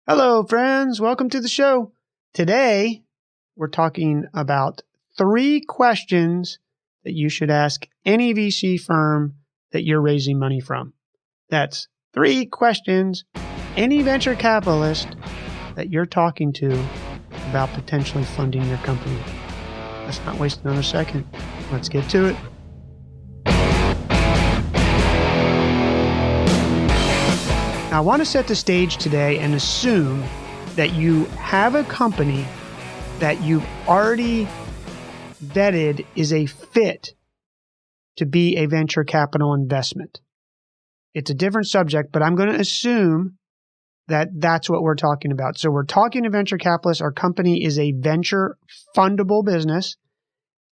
Hello, friends. Welcome to the show. Today, we're talking about 3 questions that you should ask any VC firm that you're raising money from. That's 3 questions any venture capitalist that you're talking to about potentially funding your company. Let's not waste another second. Let's get to it. I want to set the stage today and assume that you have a company that you've already vetted is a fit to be a venture capital investment. It's a different subject, but I'm going to assume that that's what we're talking about. So we're talking to venture capitalists. Our company is a venture fundable business.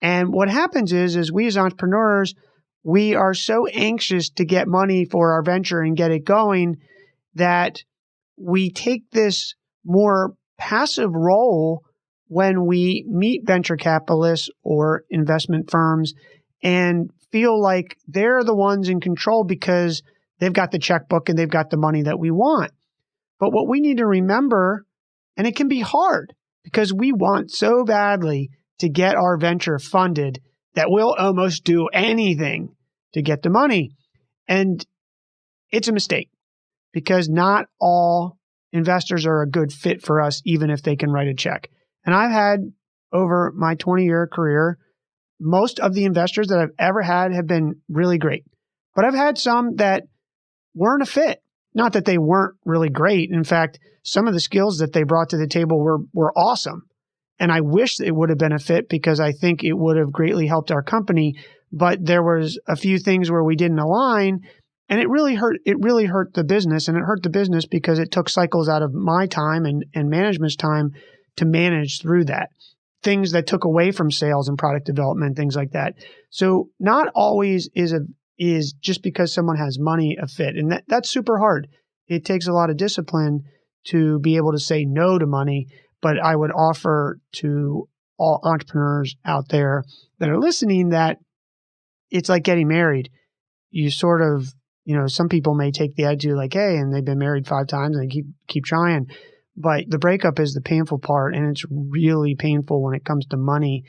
And what happens is we as entrepreneurs, we are so anxious to get money for our venture and get it going that we take this more passive role when we meet venture capitalists or investment firms and feel like they're the ones in control because they've got the checkbook and they've got the money that we want. But what we need to remember, and it can be hard because we want so badly to get our venture funded that we'll almost do anything to get the money. And it's a mistake, because not all investors are a good fit for us, even if they can write a check. And I've had, over my 20-year career, most of the investors that I've ever had have been really great. But I've had some that weren't a fit. Not that they weren't really great. In fact, some of the skills that they brought to the table were awesome. And I wish it would have been a fit because I think it would have greatly helped our company. But there was a few things where we didn't align. And it really hurt the business. And it hurt the business because it took cycles out of my time and management's time to manage through that. Things that took away from sales and product development, things like that. So not always is just because someone has money a fit. And that's super hard. It takes a lot of discipline to be able to say no to money. But I would offer to all entrepreneurs out there that are listening that it's like getting married. You sort of, some people may take the attitude like, hey, and they've been married 5 times and they keep trying. But the breakup is the painful part. And it's really painful when it comes to money,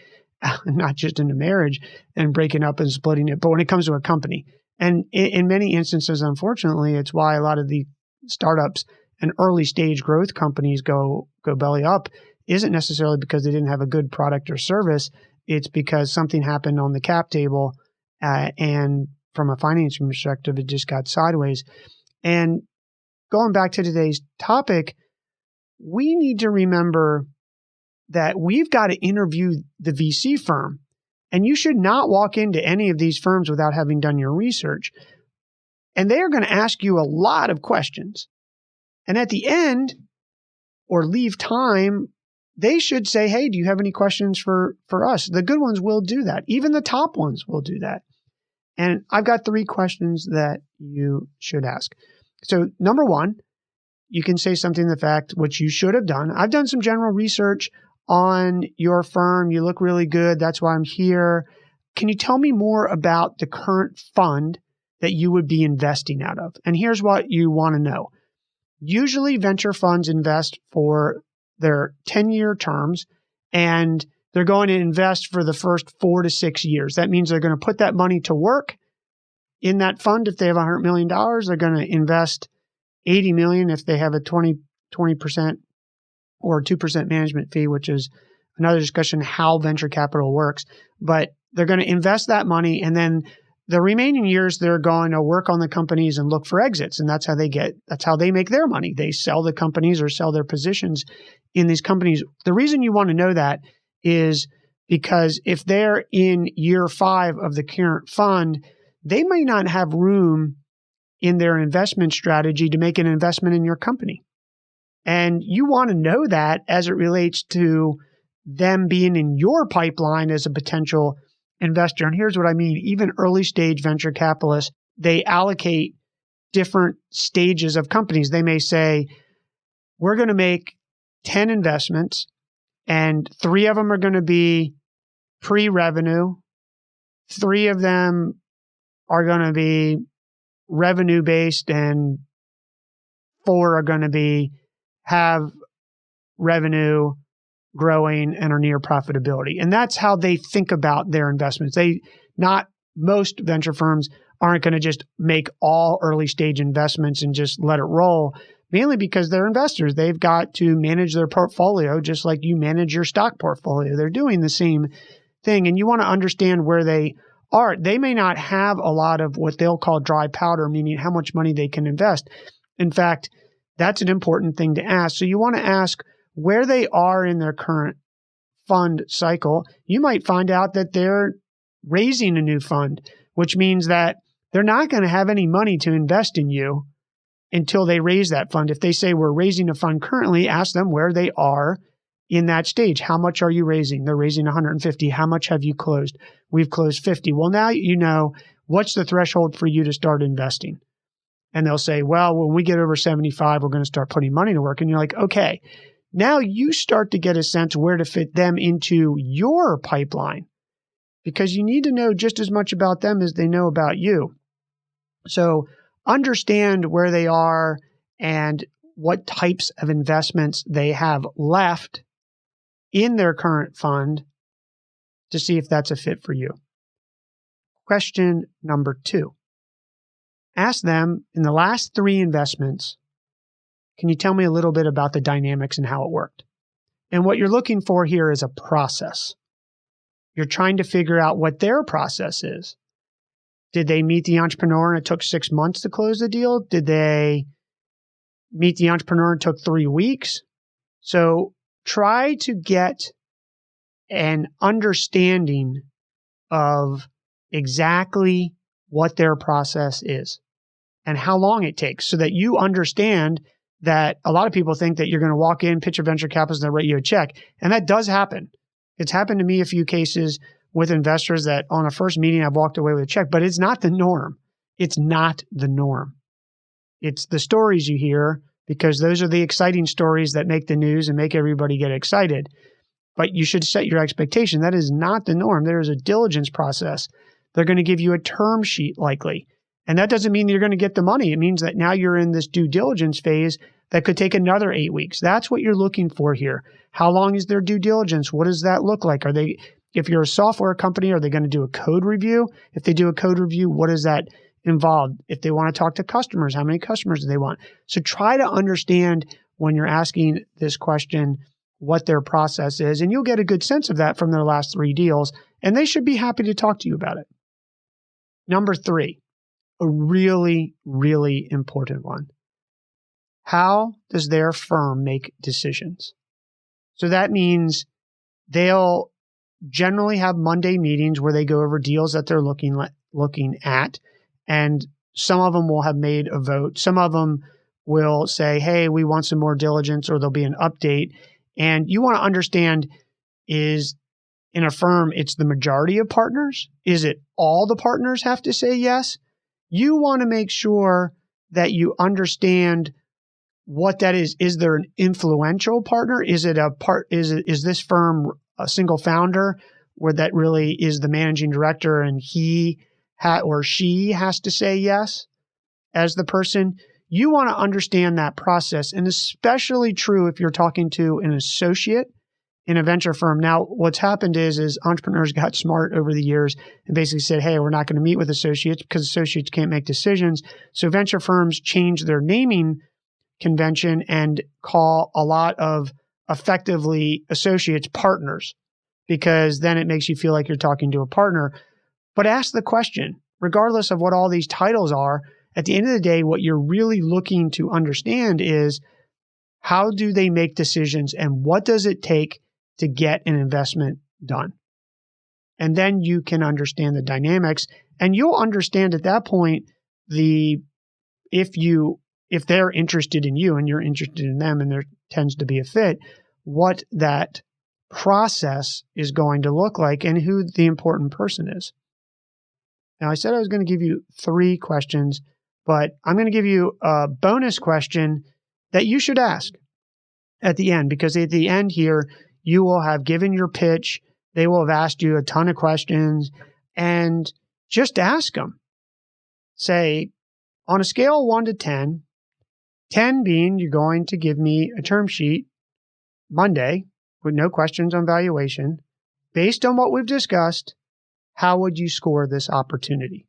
not just in the marriage and breaking up and splitting it, but when it comes to a company. And in many instances, unfortunately, it's why a lot of the startups and early stage growth companies go belly up isn't necessarily because they didn't have a good product or service. It's because something happened on the cap table and from a financing perspective, it just got sideways. And going back to today's topic, we need to remember that we've got to interview the VC firm. And you should not walk into any of these firms without having done your research. And they are going to ask you a lot of questions. And at the end, or leave time, they should say, hey, do you have any questions for us? The good ones will do that. Even the top ones will do that. And I've got 3 questions that you should ask. So number 1, you can say something to the fact, which you should have done. I've done some general research on your firm. You look really good. That's why I'm here. Can you tell me more about the current fund that you would be investing out of? And here's what you want to know. Usually venture funds invest for their 10-year terms, and they're going to invest for the first 4 to 6 years. That means they're going to put that money to work in that fund. If they have $100 million, they're going to invest $80 million if they have a 20% or 2% management fee, which is another discussion how venture capital works. But they're going to invest that money, and then the remaining years they're going to work on the companies and look for exits. And that's how they make their money. They sell the companies or sell their positions in these companies. The reason you want to know that is because if they're in year 5 of the current fund, they may not have room in their investment strategy to make an investment in your company. And you want to know that as it relates to them being in your pipeline as a potential investor. And here's what I mean. Even early stage venture capitalists, they allocate different stages of companies. They may say, we're going to make 10 investments and 3 of them are going to be pre-revenue. 3 of them are going to be revenue based and 4 are going to be have revenue growing and are near profitability. And that's how they think about their investments. Most venture firms aren't going to just make all early stage investments and just let it roll, mainly because they're investors. They've got to manage their portfolio just like you manage your stock portfolio. They're doing the same thing. And you want to understand where they are. They may not have a lot of what they'll call dry powder, meaning how much money they can invest. In fact, that's an important thing to ask. So you want to ask where they are in their current fund cycle. You might find out that they're raising a new fund, which means that they're not going to have any money to invest in you until they raise that fund. If they say we're raising a fund currently, ask them where they are in that stage. How much are you raising? They're raising 150. How much have you closed? We've closed 50. Well, now you know what's the threshold for you to start investing. And they'll say, well, when we get over 75, we're going to start putting money to work. And you're like, okay, now you start to get a sense where to fit them into your pipeline, because you need to know just as much about them as they know about you. So understand where they are and what types of investments they have left in their current fund to see if that's a fit for you. Question number 2. Ask them, in the last 3 investments, can you tell me a little bit about the dynamics and how it worked? And what you're looking for here is a process. You're trying to figure out what their process is. Did they meet the entrepreneur and it took 6 months to close the deal? Did they meet the entrepreneur and it took 3 weeks? So try to get an understanding of exactly what their process is and how long it takes, so that you understand that a lot of people think that you're going to walk in, pitch a venture capitalist, and they'll write you a check. And that does happen. It's happened to me a few cases with investors that on a first meeting, I've walked away with a check, but it's not the norm. It's not the norm. It's the stories you hear, because those are the exciting stories that make the news and make everybody get excited. But you should set your expectation. That is not the norm. There is a diligence process. They're going to give you a term sheet likely. And that doesn't mean you're going to get the money. It means that now you're in this due diligence phase that could take another 8 weeks. That's what you're looking for here. How long is their due diligence? What does that look like? If you're a software company, are they going to do a code review? If they do a code review, what does that involve? If they want to talk to customers, how many customers do they want? So try to understand when you're asking this question what their process is, and you'll get a good sense of that from their last 3 deals, and they should be happy to talk to you about it. Number 3, a really, really important one. How does their firm make decisions? So that means they'll generally have Monday meetings where they go over deals that they're looking at, and some of them will have made a vote. Some of them will say, hey, we want some more diligence, or there'll be an update. And you want to understand, is in a firm, it's the majority of partners? Is it all the partners have to say yes? You want to make sure that you understand what that is. Is there an influential partner? Is this firm a single founder where that really is the managing director and he or she has to say yes as the person? You want to understand that process, and especially true if you're talking to an associate in a venture firm. Now, what's happened is entrepreneurs got smart over the years and basically said, hey, we're not going to meet with associates because associates can't make decisions. So venture firms change their naming convention and call a lot of effectively associates partners, because then it makes you feel like you're talking to a partner. But ask the question, regardless of what all these titles are, at the end of the day, what you're really looking to understand is, how do they make decisions and what does it take to get an investment done? And then you can understand the dynamics, and you'll understand at that point if they're interested in you and you're interested in them and there tends to be a fit, what that process is going to look like and who the important person is. Now, I said I was going to give you 3 questions, but I'm going to give you a bonus question that you should ask at the end, because at the end here, you will have given your pitch. They will have asked you a ton of questions, and just ask them. Say, on a scale of 1 to 10, 10 being you're going to give me a term sheet Monday with no questions on valuation. Based on what we've discussed, how would you score this opportunity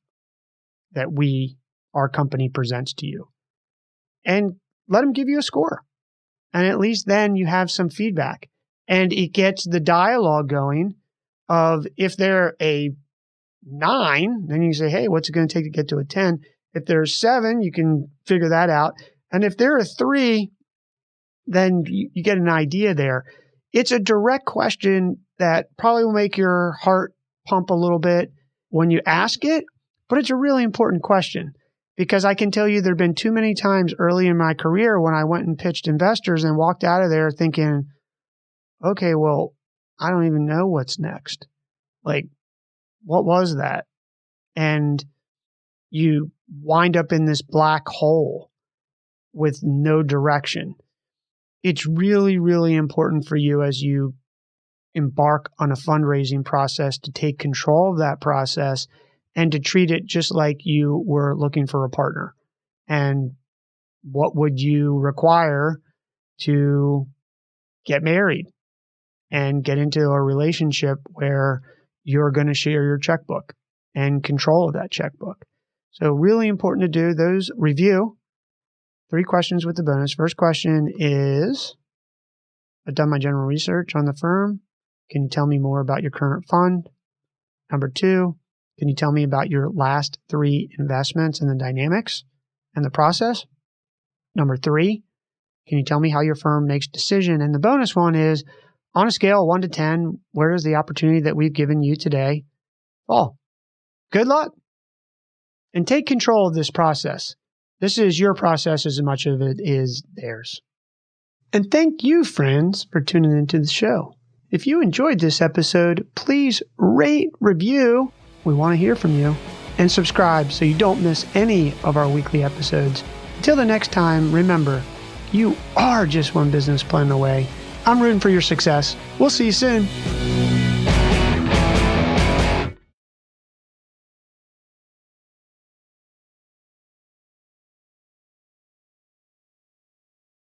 that our company presents to you? And let them give you a score. And at least then you have some feedback. And it gets the dialogue going of if they're a 9, then you say, hey, what's it going to take to get to a 10? If they're a 7, you can figure that out. And if they're a 3, then you get an idea there. It's a direct question that probably will make your heart pump a little bit when you ask it, but it's a really important question because I can tell you there have been too many times early in my career when I went and pitched investors and walked out of there thinking, okay, well, I don't even know what's next. Like, what was that? And you wind up in this black hole with no direction. It's really, really important for you as you embark on a fundraising process to take control of that process and to treat it just like you were looking for a partner. And what would you require to get married and get into a relationship where you're going to share your checkbook and control of that checkbook? So really important to do those. Review 3 questions with the bonus. First question is, I've done my general research on the firm. Can you tell me more about your current fund? Number 2, can you tell me about your last 3 investments and the dynamics and the process? Number 3, can you tell me how your firm makes decision? And the bonus one is, on a scale of 1 to 10, where is the opportunity that we've given you today fall? Good luck. And take control of this process. This is your process as much of it is theirs. And thank you, friends, for tuning into the show. If you enjoyed this episode, please rate, review. We want to hear from you. And subscribe so you don't miss any of our weekly episodes. Until the next time, remember, you are just one business plan away. I'm rooting for your success. We'll see you soon.